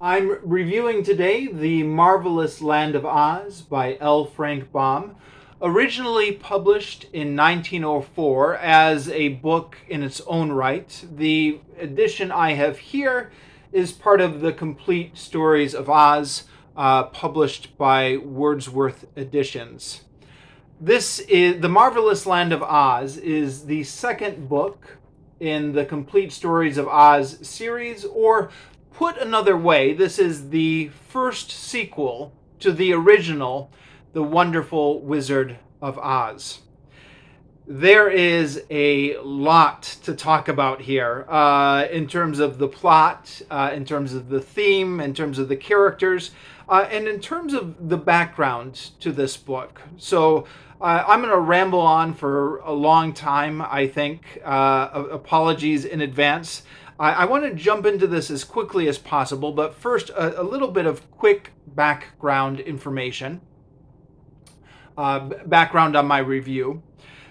I'm reviewing today The Marvelous Land of Oz by L. Frank Baum, originally published in 1904 as a book in its own right. The edition I have here is part of the Complete Stories of Oz, published by Wordsworth Editions. This is The Marvelous Land of Oz is the second book in the Complete Stories of Oz series, or put another way, this is the first sequel to the original The Wonderful Wizard of Oz. There is a lot to talk about here in terms of the plot, in terms of the theme, in terms of the characters, and in terms of the background to this book. So I'm going to ramble on for a long time, I think. Apologies in advance. I want to jump into this as quickly as possible, but first, a little bit of quick background information, background on my review.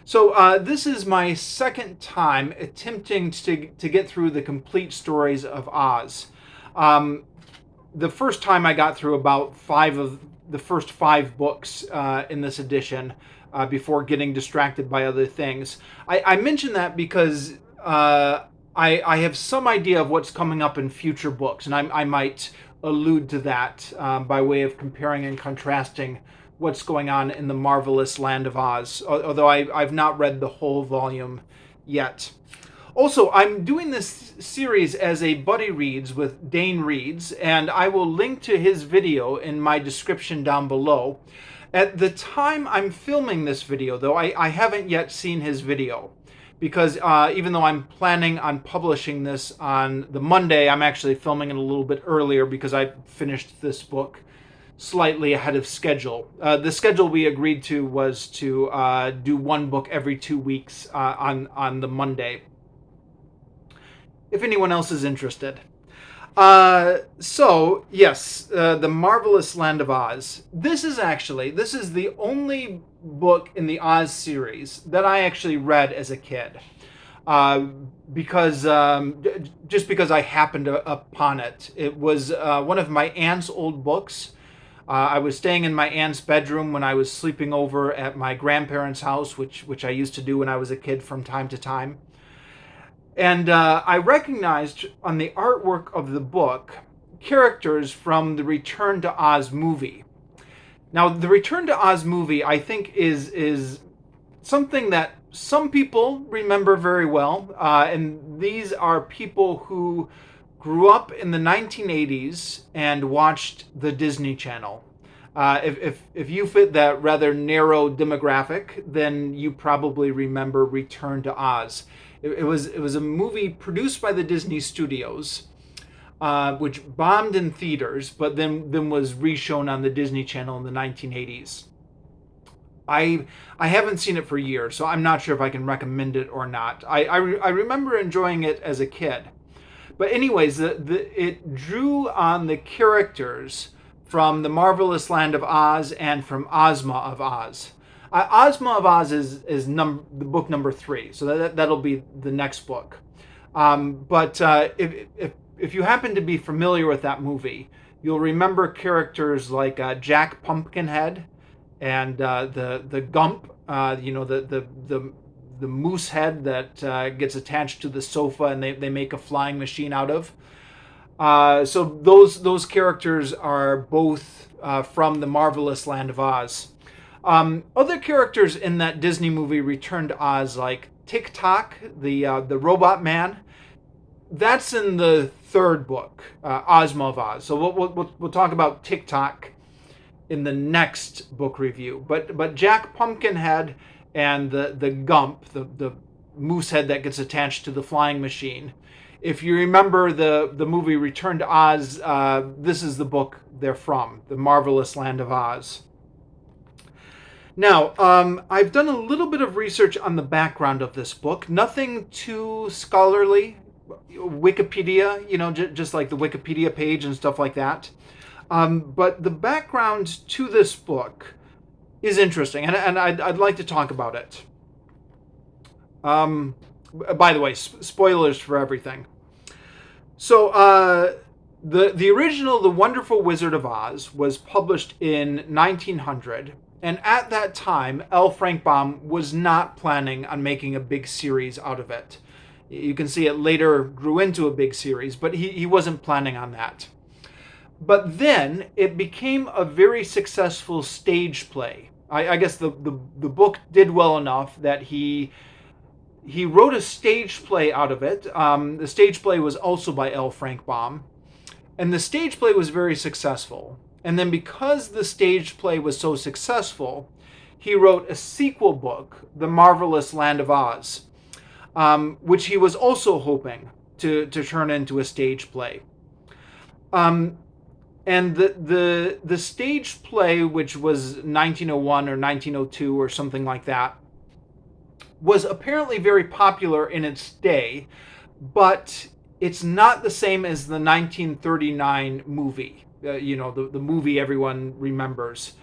So this is my second time attempting to get through the Complete Stories of Oz. The first time I got through about five of the first five books in this edition before getting distracted by other things. I mention that because I have some idea of what's coming up in future books, and I might allude to that by way of comparing and contrasting what's going on in the Marvelous Land of Oz, although I've not read the whole volume yet. Also, I'm doing this series as a buddy reads with Dane Reads, and I will link to his video in my description down below. At the time I'm filming this video, though, I haven't yet seen his video, because even though I'm planning on publishing this on the Monday, I'm actually filming it a little bit earlier because I finished this book slightly ahead of schedule. The schedule we agreed to was to do one book every 2 weeks on the Monday, if anyone else is interested. So, yes, The Marvelous Land of Oz. This is the only book in the Oz series that I actually read as a kid. Because just because I happened upon it. It was one of my aunt's old books. I was staying in my aunt's bedroom when I was sleeping over at my grandparents' house, which I used to do when I was a kid from time to time. And I recognized on the artwork of the book characters from the Return to Oz movie. Now, the Return to Oz movie, I think, is something that some people remember very well, and these are people who grew up in the 1980s and watched the Disney Channel. If you fit that rather narrow demographic, then you probably remember Return to Oz. It was a movie produced by the Disney Studios, which bombed in theaters, but then was reshown on the Disney Channel in the 1980s. I haven't seen it for years, so I'm not sure if I can recommend it or not. I remember enjoying it as a kid. But anyways, it drew on the characters from The Marvelous Land of Oz and from Ozma of Oz. Ozma of Oz is the book number 3, so that'll be the next book. But if you happen to be familiar with that movie, you'll remember characters like Jack Pumpkinhead and the Gump, the moose head that gets attached to the sofa and they make a flying machine out of. So those characters are both from The Marvelous Land of Oz. Other characters in that Disney movie Return to Oz, like Tick-Tock, the robot man, that's in the third book, Ozma of Oz. So we'll talk about Tick-Tock in the next book review. But Jack Pumpkinhead and the Gump, the moose head that gets attached to the flying machine. If you remember the movie Return to Oz, this is the book they're from, The Marvelous Land of Oz. Now, I've done a little bit of research on the background of this book. Nothing too scholarly. Wikipedia, just like the Wikipedia page and stuff like that. But the background to this book is interesting, and I'd like to talk about it. By the way, spoilers for everything. So, The original The Wonderful Wizard of Oz was published in 1900, and at that time L. Frank Baum was not planning on making a big series out of it. You can see it later grew into a big series, but he wasn't planning on that. But then it became a very successful stage play. I guess the book did well enough that he wrote a stage play out of it. The stage play was also by L. Frank Baum, and the stage play was very successful. And then because the stage play was so successful, he wrote a sequel book, The Marvelous Land of Oz, which he was also hoping to turn into a stage play. And the stage play, which was 1901 or 1902 or something like that, was apparently very popular in its day, but it's not the same as the 1939 movie. The movie everyone remembers.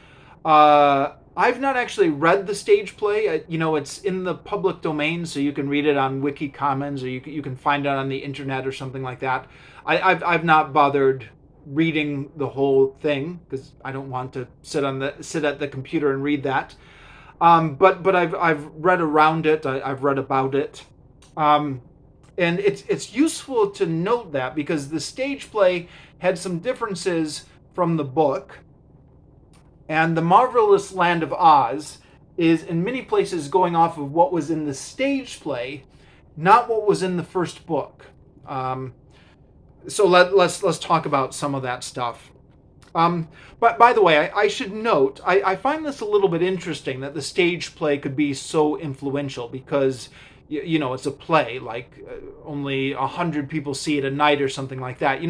I've not actually read the stage play. It's in the public domain, so you can read it on Wiki Commons, or you can find it on the internet or something like that. I've not bothered reading the whole thing because I don't want to sit at the computer and read that. But I've read around it. I've read about it. And it's useful to note that because the stage play had some differences from the book, and The Marvelous Land of Oz is in many places going off of what was in the stage play, not what was in the first book. So let's talk about some of that stuff. But by the way, I should note, I find this a little bit interesting that the stage play could be so influential because, it's a play, like only 100 people see it a night or something like that.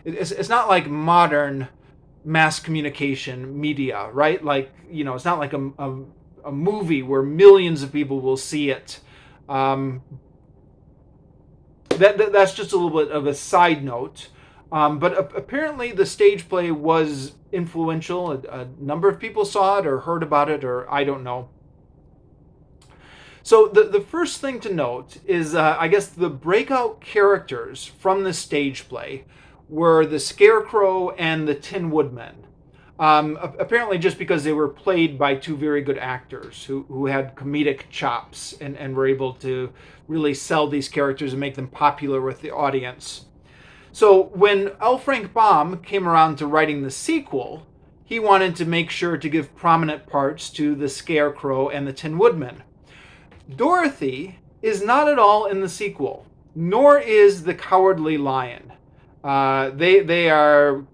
It's not like modern mass communication media, right? Like, it's not like a movie where millions of people will see it. That's just a little bit of a side note. But apparently the stage play was influential. A number of people saw it or heard about it, or I don't know. So the first thing to note is, I guess, the breakout characters from the stage play were the Scarecrow and the Tin Woodmen. Apparently just because they were played by two very good actors who had comedic chops and were able to really sell these characters and make them popular with the audience. So when L. Frank Baum came around to writing the sequel, he wanted to make sure to give prominent parts to the Scarecrow and the Tin Woodman. Dorothy is not at all in the sequel, nor is the Cowardly Lion. They are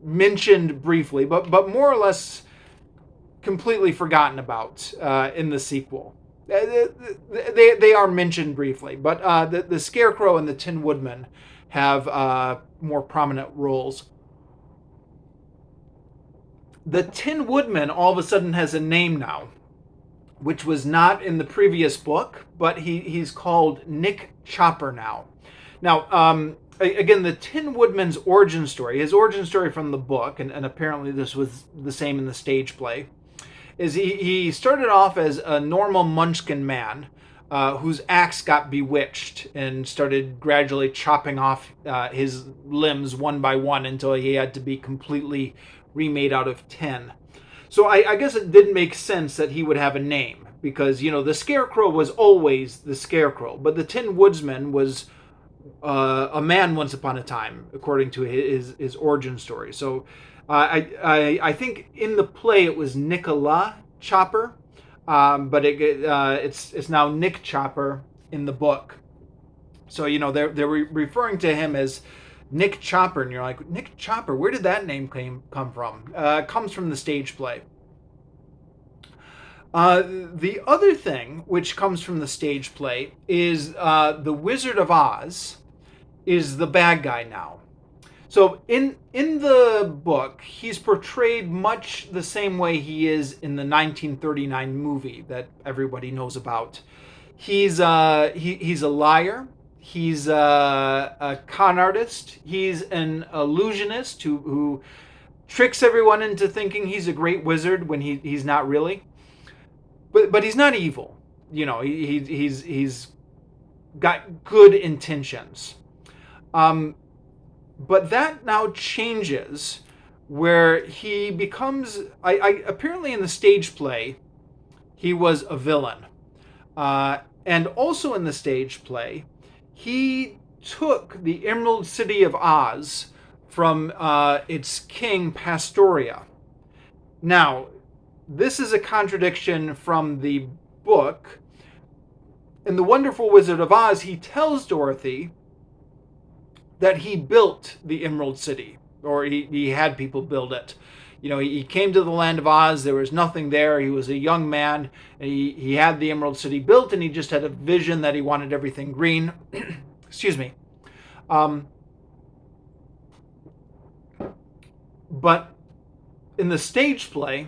mentioned briefly, but more or less completely forgotten about in the sequel. They are mentioned briefly, but the Scarecrow and the Tin Woodman have more prominent roles. The Tin Woodman all of a sudden has a name now, which was not in the previous book, but he's called Nick Chopper now. Now, again, the Tin Woodman's origin story, his origin story from the book, and apparently this was the same in the stage play, is he started off as a normal munchkin man whose axe got bewitched and started gradually chopping off his limbs one by one until he had to be completely remade out of tin. So I guess it didn't make sense that he would have a name because, the Scarecrow was always the Scarecrow, but the Tin Woodsman was a man once upon a time, according to his origin story. So I think in the play it was Nicola Chopper, but it's now Nick Chopper in the book. So they're referring to him as Nick Chopper, and you're like, Nick Chopper, where did that name come from? It comes from the stage play. The other thing which comes from the stage play is the Wizard of Oz is the bad guy now. So in the book, he's portrayed much the same way he is in the 1939 movie that everybody knows about. He's a liar. He's a con artist. He's an illusionist who tricks everyone into thinking he's a great wizard when he's not really. But he's not evil. He's got good intentions. But that now changes, where he becomes. Apparently in the stage play, he was a villain, and also in the stage play, he took the Emerald City of Oz from its king Pastoria. Now, this is a contradiction from the book. In The Wonderful Wizard of Oz, he tells Dorothy that he built the Emerald City, or he had people build it. You know, he came to the land of Oz. There was nothing there. He was a young man. And he had the Emerald City built, and he just had a vision that he wanted everything green. Excuse me. Um, but in the stage play,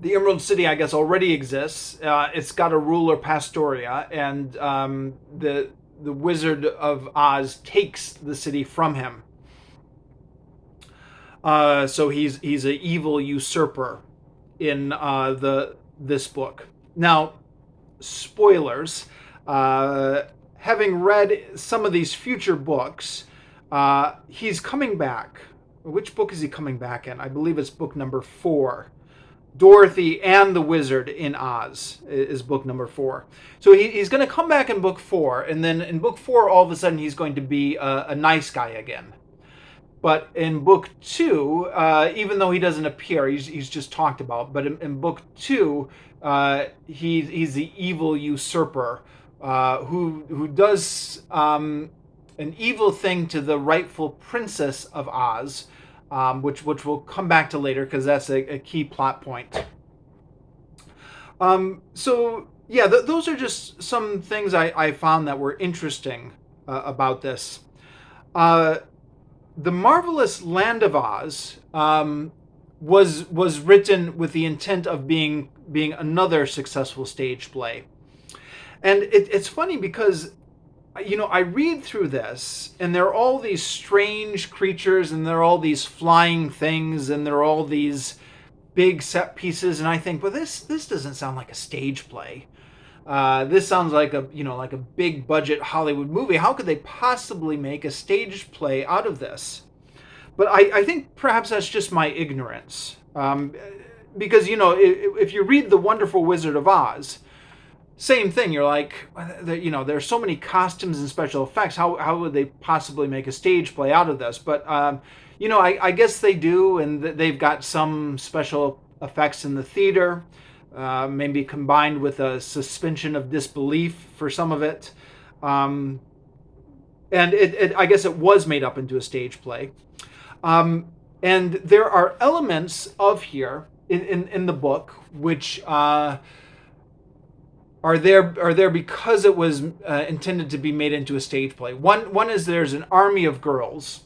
the Emerald City, I guess, already exists. It's got a ruler, Pastoria, and the Wizard of Oz takes the city from him. So he's an evil usurper in this book. Now, spoilers. Having read some of these future books, he's coming back. Which book is he coming back in? I believe it's book number 4. Dorothy and the Wizard in Oz is book number 4. So he's going to come back in book 4, and then in book 4, all of a sudden he's going to be a nice guy again. But in book 2, even though he doesn't appear, he's just talked about. But in book 2, he's the evil usurper who does an evil thing to the rightful princess of Oz, which we'll come back to later because that's a key plot point. So yeah, those are just some things I found that were interesting about this. The Marvelous Land of Oz was written with the intent of being another successful stage play, and it's funny because, you know, I read through this and there are all these strange creatures and there are all these flying things and there are all these big set pieces, and I think, well, this doesn't sound like a stage play. This sounds like like a big budget Hollywood movie. How could they possibly make a stage play out of this? But I think perhaps that's just my ignorance. Because, you know, if you read The Wonderful Wizard of Oz, same thing. You're like, you know, there's so many costumes and special effects. How would they possibly make a stage play out of this? But, you know, I guess they do, and they've got some special effects in the theater. Maybe combined with a suspension of disbelief for some of it. And I guess it was made up into a stage play. And there are elements of here in the book which are there because it was intended to be made into a stage play. One is there's an army of girls,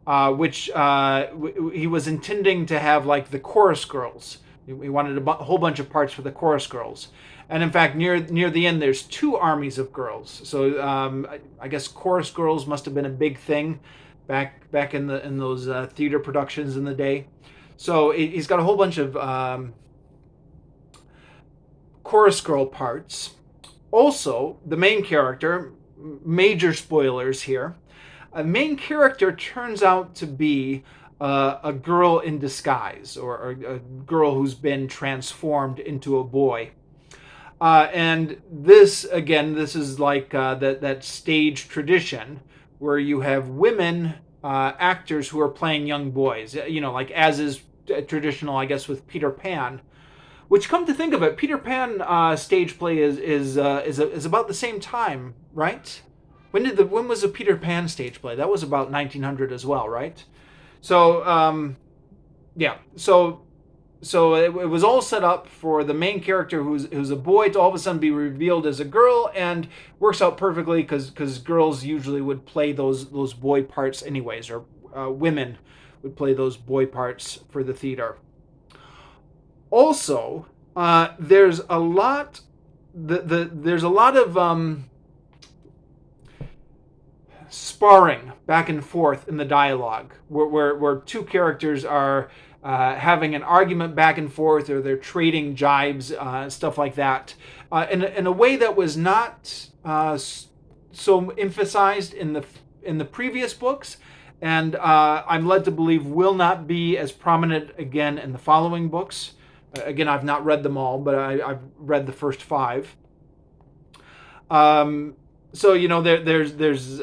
which he was intending to have like the chorus girls. We wanted a whole bunch of parts for the chorus girls. And in fact, near the end, there's 2 armies of girls. So I guess chorus girls must have been a big thing back in those theater productions in the day. So he's got a whole bunch of chorus girl parts. Also, the main character, major spoilers here, a main character turns out to be a girl in disguise, or a girl who's been transformed into a boy. And this is like that stage tradition where you have women actors who are playing young boys. You know, like as is traditional, I guess, with Peter Pan. Which, come to think of it, Peter Pan stage play is about the same time, right? When was the Peter Pan stage play? That was about 1900 as well, right? So, yeah. So it was all set up for the main character, who's a boy, to all of a sudden be revealed as a girl, and works out perfectly because girls usually would play those boy parts anyways, or women would play those boy parts for the theater. Also, there's a lot of sparring back and forth in the dialogue, where 2 characters are having an argument back and forth, or they're trading jibes, stuff like that, in a way that was not so emphasized in the previous books, and I'm led to believe will not be as prominent again in the following books. Again, I've not read them all, but I've read the first five. Um, so there's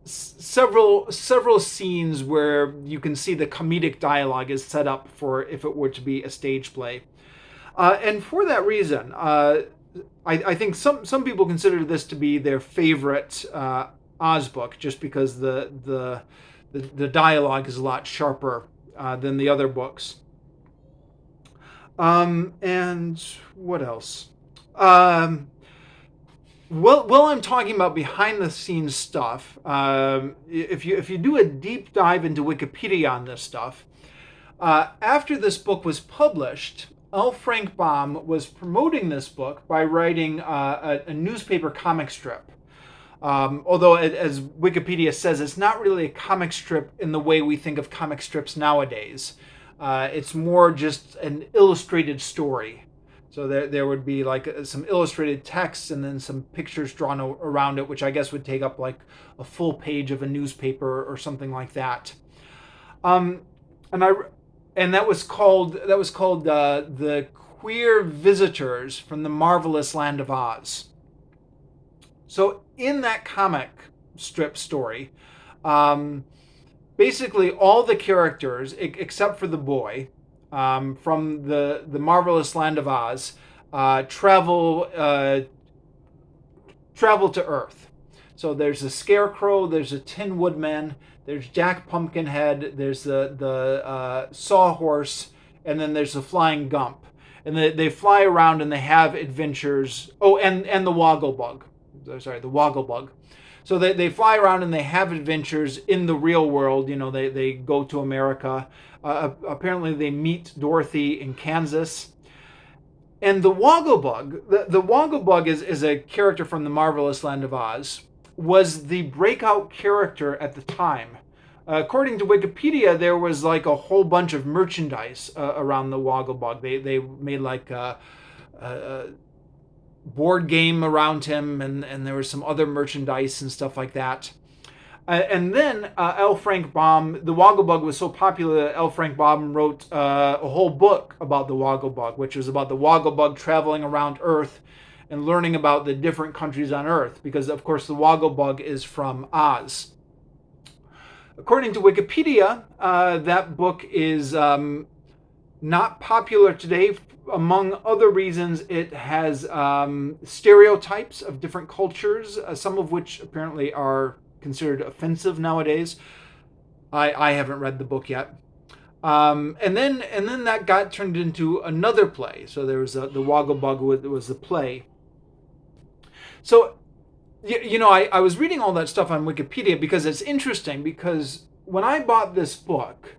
several scenes where you can see the comedic dialogue is set up for if it were to be a stage play, and for that reason, I think some people consider this to be their favorite Oz book, just because the dialogue is a lot sharper than the other books. And what else? Um, while I'm talking about behind the scenes stuff, if you do a deep dive into Wikipedia on this stuff, after this book was published, L. Frank Baum was promoting this book by writing a newspaper comic strip. Although, as Wikipedia says, it's not really a comic strip in the way we think of comic strips nowadays. It's more just an illustrated story. So there would be like some illustrated text and then some pictures drawn around it, which I guess would take up like a full page of a newspaper or something like that. Um, and I and that was called the Queer Visitors from the Marvelous Land of Oz. So in that comic strip story, um, basically all the characters except for the boy from the marvelous land of Oz travel to Earth. So there's a Scarecrow, there's a Tin Woodman, there's Jack Pumpkinhead, there's the Sawhorse, and then there's the Flying Gump. And they fly around and they have adventures. Oh, and the Waggle Bug. Sorry, the Waggle Bug. So they fly around and they have adventures in the real world. They go to America. Apparently they meet Dorothy in Kansas. And the Waggle Bug, the Waggle Bug is a character from the Marvelous Land of Oz, was the breakout character at the time. According to Wikipedia, there was like a whole bunch of merchandise around the Waggle Bug. They made like a board game around him, and there was some other merchandise and stuff like that. And then L. Frank Baum, the Waggle Bug was so popular that L. Frank Baum wrote a whole book about the Waggle Bug, which was about the Waggle Bug traveling around Earth and learning about the different countries on Earth, because of course the Waggle Bug is from Oz. According to Wikipedia, that book is not popular today. Among other reasons, it has stereotypes of different cultures, some of which apparently are considered offensive nowadays. I haven't read the book yet. And then that got turned into another play. So there was the Waggle Bug was the play. So I was reading all that stuff on Wikipedia because it's interesting, because when I bought this book,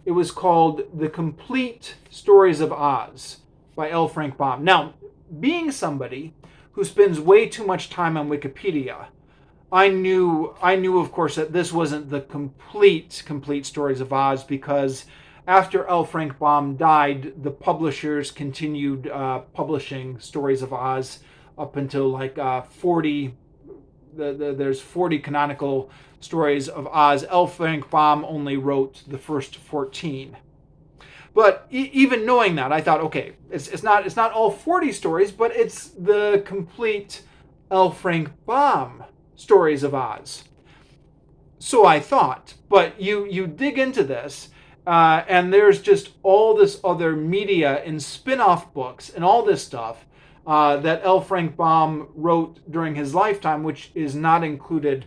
it was called The Complete Stories of Oz by L. Frank Baum. Now, being somebody who spends way too much time on Wikipedia, I knew of course that this wasn't the complete Stories of Oz, because after L. Frank Baum died, the publishers continued publishing Stories of Oz up until like 40. There's 40 canonical stories of Oz. L. Frank Baum only wrote the first 14. But even knowing that, I thought, okay, it's not all 40 stories, but it's the complete L. Frank Baum Stories of Oz. So I thought, but you dig into this, and there's just all this other media and spin-off books and all this stuff that L. Frank Baum wrote during his lifetime, which is not included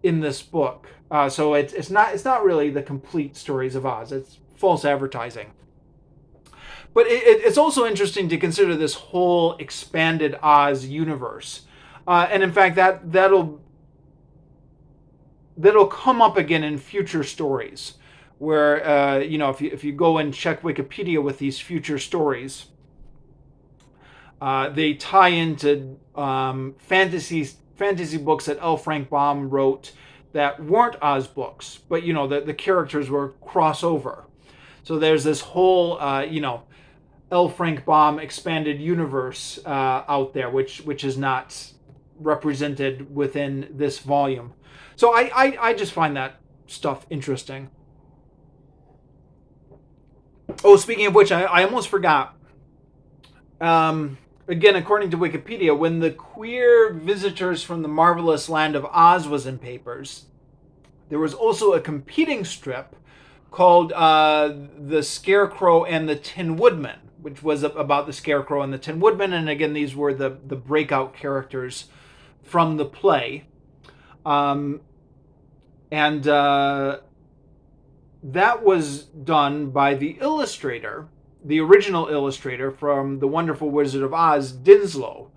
in this book. So it's not really the complete Stories of Oz. It's false advertising. But it's also interesting to consider this whole expanded Oz universe, and in fact that'll come up again in future stories, where if you go and check Wikipedia with these future stories, they tie into fantasy books that L. Frank Baum wrote that weren't Oz books, but the characters were crossover. So there's this whole L. Frank Baum expanded universe out there, which is not represented within this volume. So I just find that stuff interesting. Oh, speaking of which, I almost forgot. Again, according to Wikipedia, when the Queer Visitors from the Marvelous Land of Oz was in papers, there was also a competing strip called The Scarecrow and the Tin Woodman, which was about the Scarecrow and the Tin Woodman. And again, these were the breakout characters from the play. Um, and that was done by the illustrator, the original illustrator from The Wonderful Wizard of Oz, Dinslow,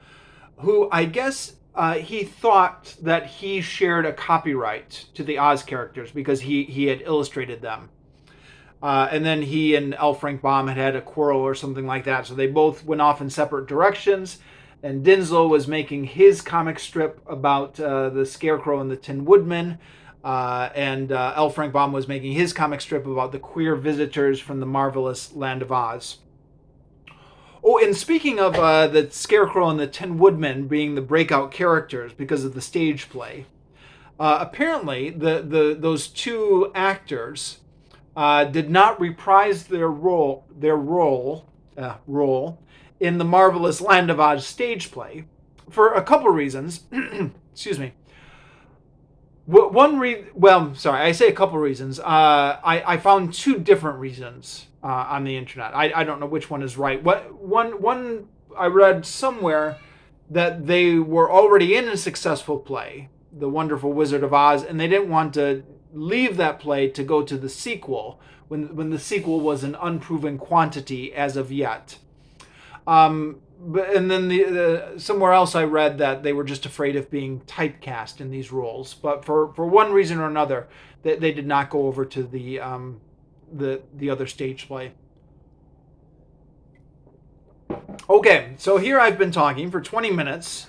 who I guess he thought that he shared a copyright to the Oz characters because he had illustrated them. And then he and L. Frank Baum had a quarrel or something like that. So they both went off in separate directions. And Dinslow was making his comic strip about the Scarecrow and the Tin Woodman. And L. Frank Baum was making his comic strip about the queer visitors from the marvelous land of Oz. Oh, and speaking of the Scarecrow and the Tin Woodman being the breakout characters because of the stage play, apparently those two actors did not reprise their role in the Marvelous Land of Oz stage play for a couple reasons. Excuse me. I say a couple reasons. I found two different reasons on the internet. I don't know which one is right. One I read somewhere that they were already in a successful play, The Wonderful Wizard of Oz, and they didn't want to leave that play to go to the sequel when the sequel was an unproven quantity as of yet. And then somewhere else I read that they were just afraid of being typecast in these roles. But for one reason or another, they did not go over to the other stage play. Okay, so here I've been talking for 20 minutes,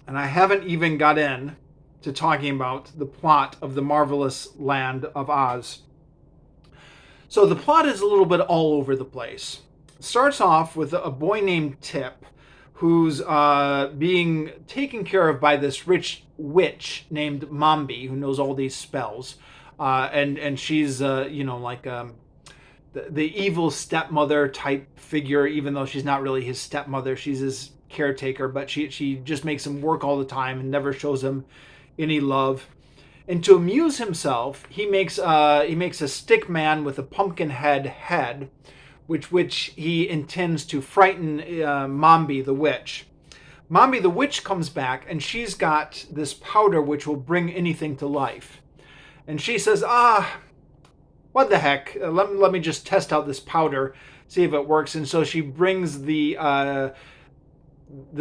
and I haven't even got in to talking about the plot of The Marvelous Land of Oz. So the plot is a little bit all over the place. It starts off with a boy named Tip, who's being taken care of by this rich witch named Mombi, who knows all these spells, and she's like the evil stepmother type figure, even though she's not really his stepmother. She's his caretaker, but she just makes him work all the time and never shows him any love. And to amuse himself, he makes a stick man with a pumpkin head, which he intends to frighten Mombi the witch. Mombi the witch comes back, and she's got this powder which will bring anything to life. And she says, what the heck? Let me just test out this powder, see if it works. And so she brings the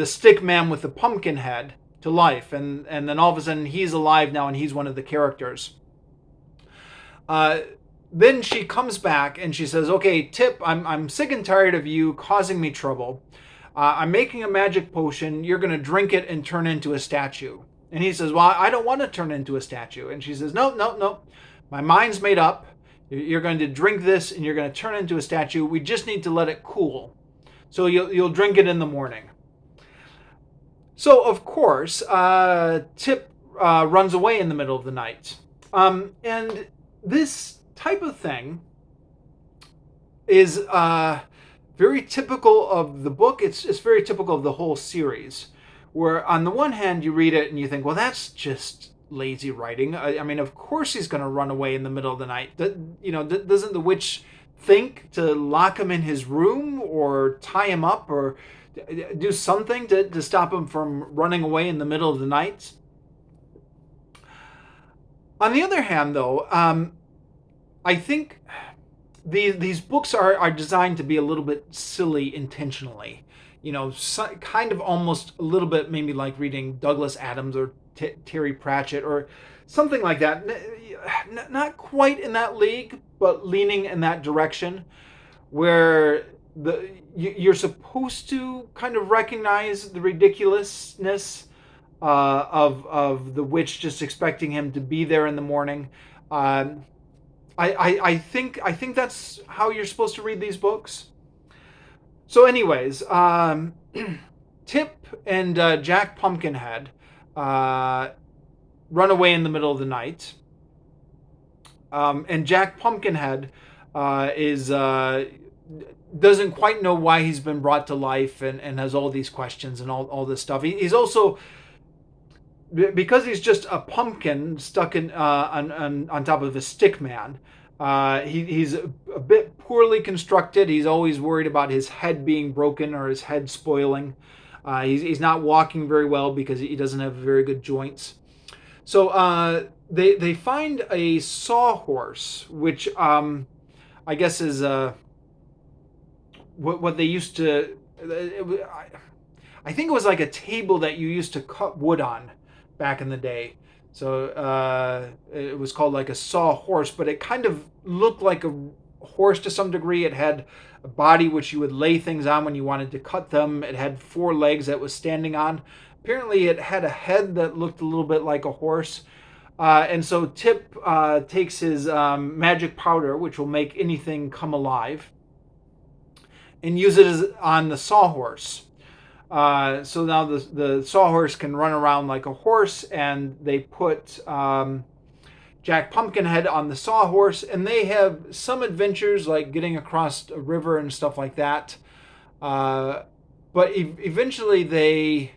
stick man with the pumpkin head to life, and then all of a sudden he's alive now, and he's one of the characters. Then she comes back and she says, "Okay, Tip, I'm sick and tired of you causing me trouble. I'm making a magic potion. You're going to drink it and turn into a statue." And he says, "Well, I don't want to turn into a statue." And she says, "No. My mind's made up. You're going to drink this and you're going to turn into a statue. We just need to let it cool. So you'll drink it in the morning." So, of course, Tip runs away in the middle of the night. And this type of thing is very typical of the book. It's very typical of the whole series, where on the one hand you read it and you think, well, that's just lazy writing. I mean, of course he's going to run away in the middle of the night. Doesn't the witch think to lock him in his room or tie him up or do something to stop him from running away in the middle of the night? On the other hand, though, I think these books are designed to be a little bit silly intentionally. Kind of almost a little bit maybe like reading Douglas Adams or Terry Pratchett or something like that. Not quite in that league, but leaning in that direction, where you're supposed to kind of recognize the ridiculousness of the witch just expecting him to be there in the morning. I think that's how you're supposed to read these books. So anyways, Tip and Jack Pumpkinhead run away in the middle of the night. And Jack Pumpkinhead is doesn't quite know why he's been brought to life, and has all these questions and all this stuff. He's also, because he's just a pumpkin stuck in on top of a stick man. He's a bit poorly constructed. He's always worried about his head being broken or his head spoiling. He's not walking very well because he doesn't have very good joints. So they find a sawhorse, which I guess is what they used to. I think it was like a table that you used to cut wood on back in the day. So it was called like a sawhorse, but it kind of looked like a horse to some degree. It had a body which you would lay things on when you wanted to cut them. It had 4 legs that it was standing on. Apparently, it had a head that looked a little bit like a horse. And so Tip takes his magic powder, which will make anything come alive, and use it on the sawhorse. So now the sawhorse can run around like a horse, and they put Jack Pumpkinhead on the sawhorse, and they have some adventures like getting across a river and stuff like that. But eventually they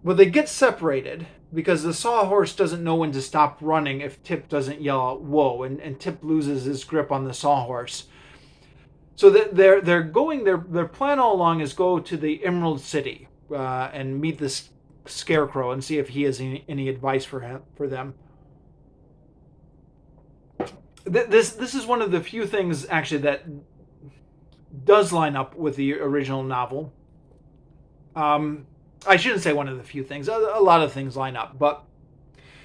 get separated because the sawhorse doesn't know when to stop running if Tip doesn't yell out "whoa," and Tip loses his grip on the sawhorse. So they're going. Their plan all along is go to the Emerald City and meet this Scarecrow and see if he has any advice for them. This is one of the few things actually that does line up with the original novel. I shouldn't say one of the few things. A lot of things line up, but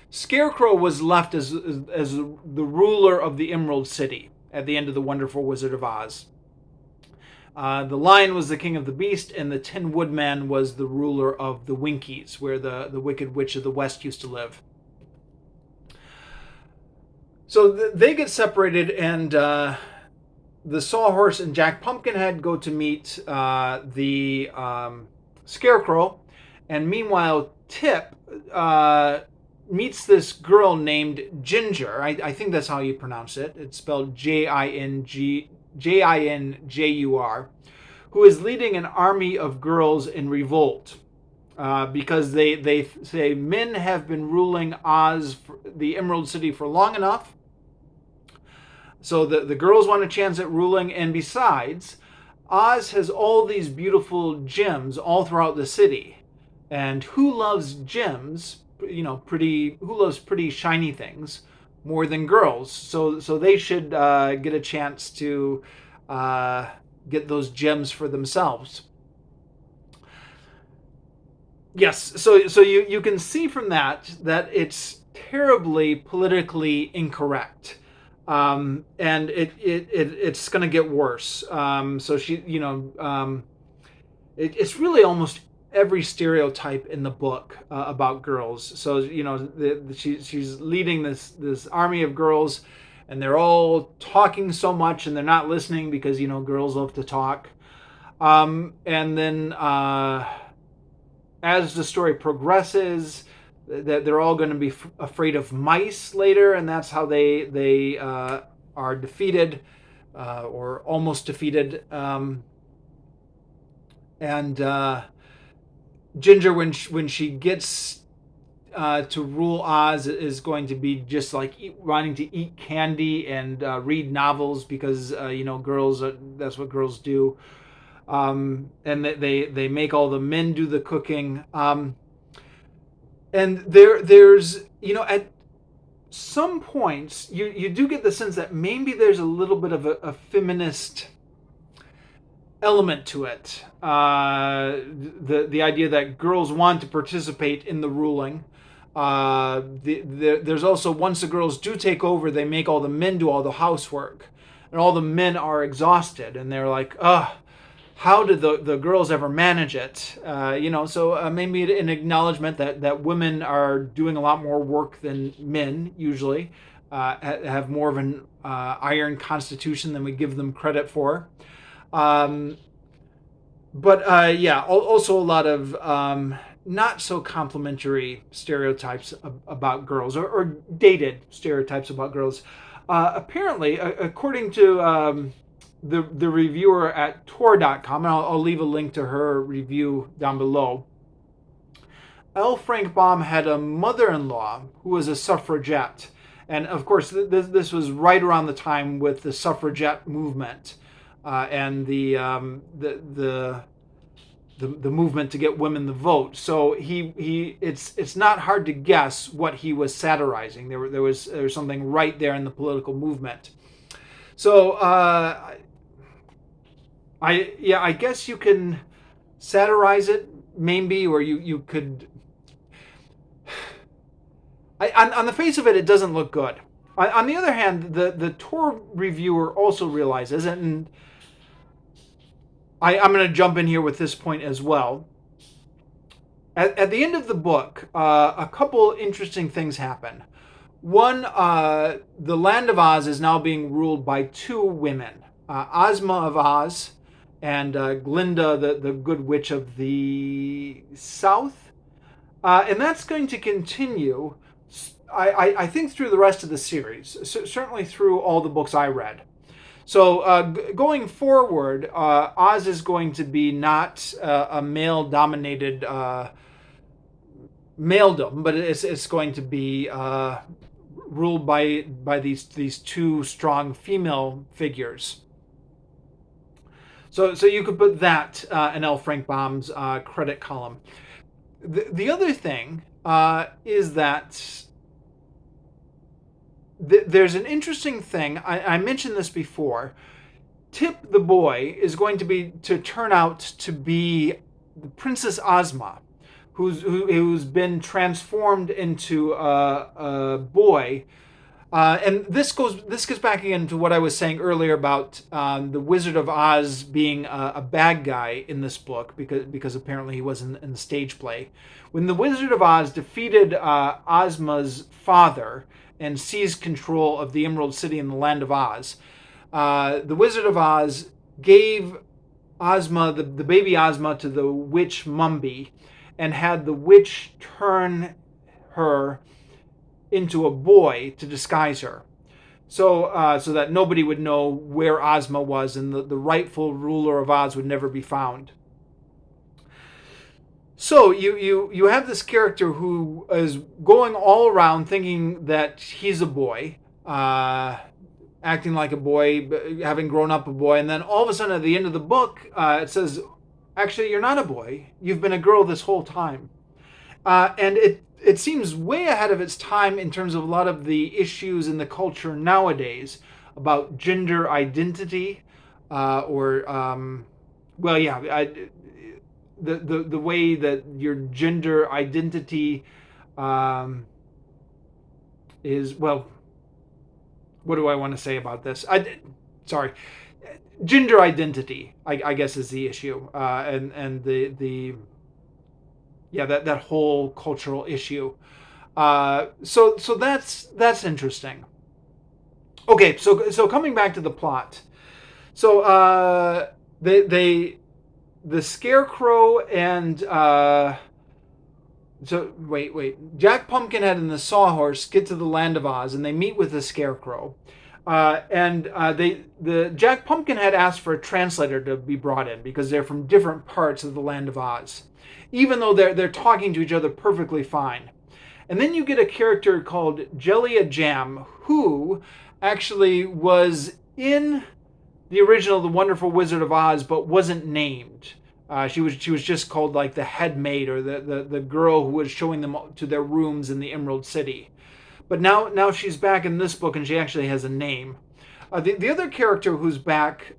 Scarecrow was left as the ruler of the Emerald City at the end of The Wonderful Wizard of Oz. The Lion was the king of the beast, and the Tin Woodman was the ruler of the Winkies, where the Wicked Witch of the West used to live. So they get separated, and the Sawhorse and Jack Pumpkinhead go to meet the Scarecrow, and meanwhile Tip meets this girl named Ginger. I think that's how you pronounce it. It's spelled Jinjur, who is leading an army of girls in revolt because they say men have been ruling Oz, the Emerald City, for long enough. So the girls want a chance at ruling, and besides, Oz has all these beautiful gems all throughout the city. And who loves gems, who loves pretty shiny things more than girls? So they should get a chance to get those gems for themselves. Yes, so you can see from that it's terribly politically incorrect. And it's going to get worse. So it's really almost every stereotype in the book about girls. So she's leading this army of girls, and they're all talking so much, and they're not listening because girls love to talk. And then as the story progresses, that they're all going to be afraid of mice later, and that's how they are defeated or almost defeated. And Ginger, when she gets to rule Oz, is going to be just like wanting to eat candy and read novels because girls that's what girls do. And they make all the men do the cooking. And there's at some points you do get the sense that maybe there's a little bit of a feminist element to it. The idea that girls want to participate in the ruling. There's also, once the girls do take over, they make all the men do all the housework, and all the men are exhausted, and they're like, ugh. How did the girls ever manage it? So maybe an acknowledgement that women are doing a lot more work than men usually, have more of an iron constitution than we give them credit for. But yeah, also a lot of not so complimentary stereotypes about girls, or dated stereotypes about girls. Apparently, according to the reviewer at Tor.com, and I'll leave a link to her review down below. L. Frank Baum had a mother-in-law who was a suffragette, and of course, this was right around the time with the suffragette movement and the movement to get women the vote. So it's not hard to guess what he was satirizing. There was something right there in the political movement. So I guess you can satirize it maybe, or you could. On the face of it, it doesn't look good. On the other hand, the Tor reviewer also realizes, and I'm going to jump in here with this point as well. At the end of the book, a couple interesting things happen. One, the land of Oz is now being ruled by two women, Ozma of Oz and Glinda, the Good Witch of the South. And that's going to continue, I think, through the rest of the series, certainly through all the books I read. So going forward, Oz is going to be not a male-dominated maledom, but it's going to be ruled by these two strong female figures. So you could put that in L. Frank Baum's credit column. The other thing is that there's an interesting thing. I mentioned this before. Tip the boy is going to turn out to be Princess Ozma, who's been transformed into a boy. And this gets back again to what I was saying earlier about the Wizard of Oz being a bad guy in this book, because apparently he was in the stage play. When the Wizard of Oz defeated Ozma's father and seized control of the Emerald City and the Land of Oz, the Wizard of Oz gave Ozma, the baby Ozma, to the witch Mumby, and had the witch turn her into a boy to disguise her, so that nobody would know where Ozma was, and the rightful ruler of Oz would never be found. So you have this character who is going all around thinking that he's a boy, acting like a boy, having grown up a boy, and then all of a sudden at the end of the book, it says, actually, you're not a boy. You've been a girl this whole time. And it seems way ahead of its time in terms of a lot of the issues in the culture nowadays about gender identity, the way that your gender identity is, well, what do I want to say about this? Sorry, gender identity, I guess, is the issue, and the yeah, that whole cultural issue. So that's interesting. Okay, so coming back to the plot, so the Scarecrow and Jack Pumpkinhead and the Sawhorse get to the Land of Oz, and they meet with the Scarecrow. The Jack Pumpkinhead asks for a translator to be brought in because they're from different parts of the Land of Oz, even though they're talking to each other perfectly fine. And then you get a character called Jellia Jam, who actually was in the original The Wonderful Wizard of Oz, but wasn't named. She was just called like the head maid, or the girl who was showing them to their rooms in the Emerald City. But now she's back in this book, and she actually has a name. The other character who's back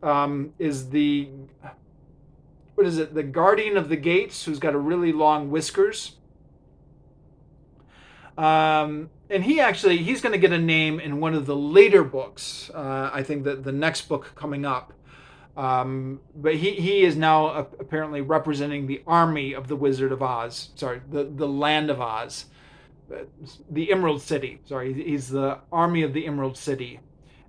is the Guardian of the Gates, who's got a really long whiskers. And he's going to get a name in one of the later books. I think that the next book coming up. But he is now apparently representing the army of the Wizard of Oz. Sorry, the Land of Oz. The Emerald City. Sorry, he's the army of the Emerald City.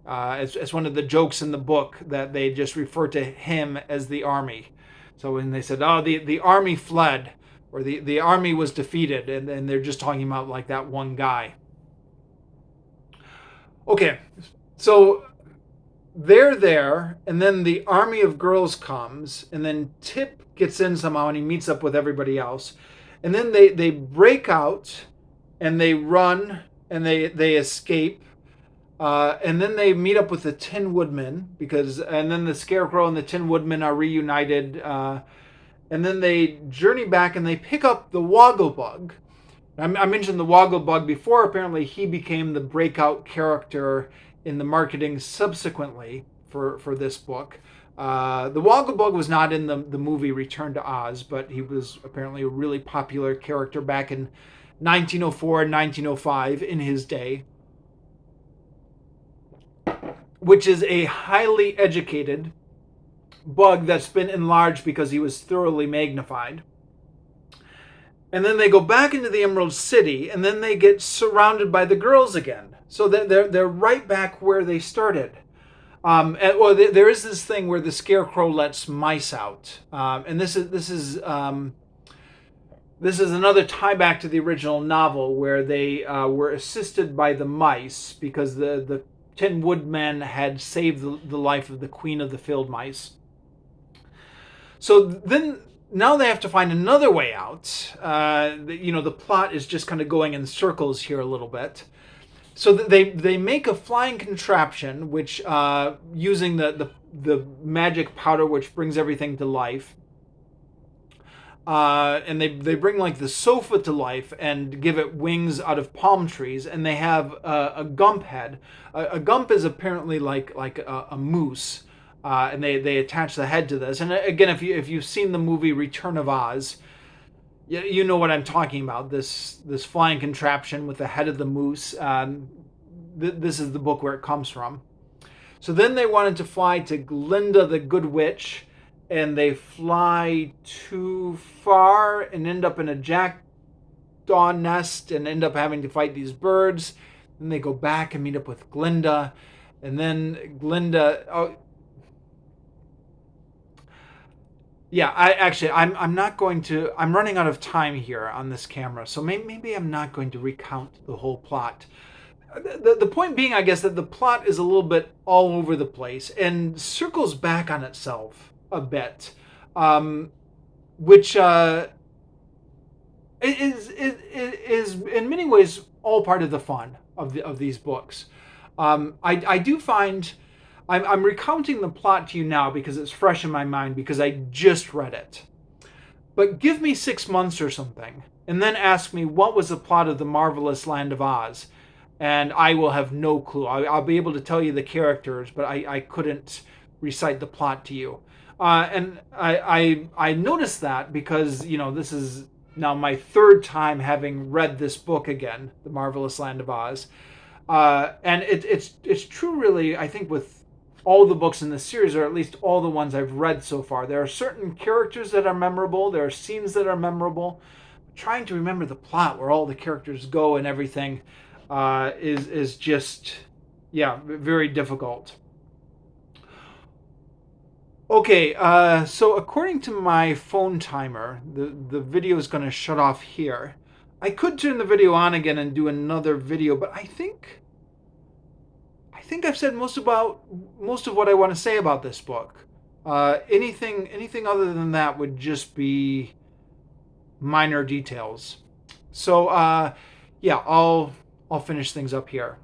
It's one of the jokes in the book that they just refer to him as the army. So when they said, "Oh, the army fled," or the army was defeated, and they're just talking about like that one guy. Okay, so they're there, and then the army of girls comes, and then Tip gets in somehow, and he meets up with everybody else, and then they break out, and they run, and they escape, and then they meet up with the Tin Woodmen and then the Scarecrow and the Tin Woodmen are reunited, and then they journey back and they pick up the Waggle Bug. I mentioned the Waggle Bug before. Apparently, he became the breakout character in the marketing subsequently for this book. The Waggle Bug was not in the movie Return to Oz, but he was apparently a really popular character back in 1904 and 1905 in his day, which is a highly educated bug that's been enlarged because he was thoroughly magnified. And then they go back into the Emerald City, and then they get surrounded by the girls again. So they're right back where they started. There is this thing where the Scarecrow lets mice out, and this is another tie back to the original novel where they were assisted by the mice because the Tin Woodman had saved the life of the Queen of the Field Mice. So then now they have to find another way out. The plot is just kind of going in circles here a little bit. So they make a flying contraption, which using the magic powder, which brings everything to life. And they bring like the sofa to life and give it wings out of palm trees, and they have a gump head. A gump is apparently like a moose. And they attach the head to this. And again, if you've seen the movie Return of Oz, you know what I'm talking about. This flying contraption with the head of the moose. This is the book where it comes from. So then they wanted to fly to Glinda the Good Witch, and they fly too far and end up in a jackdaw nest and end up having to fight these birds. Then they go back and meet up with Glinda, and then Glinda. Yeah, I'm not going to. I'm running out of time here on this camera, so maybe I'm not going to recount the whole plot. The point being, I guess, that the plot is a little bit all over the place and circles back on itself a bit, which is in many ways all part of the fun of these books. I do find. I'm recounting the plot to you now because it's fresh in my mind because I just read it. But give me 6 months or something, and then ask me what was the plot of The Marvelous Land of Oz, and I will have no clue. I'll be able to tell you the characters, but I couldn't recite the plot to you. And I noticed that because, this is now my third time having read this book again, The Marvelous Land of Oz. And it's true, really, I think, with all the books in the series, or at least all the ones I've read so far. There are certain characters that are memorable. There are scenes that are memorable. Trying to remember the plot, where all the characters go and everything, is just, very difficult. Okay, so according to my phone timer, the video is going to shut off here. I could turn the video on again and do another video, but I think I've said most of what I want to say about this book. Anything other than that would just be minor details. So I'll finish things up here.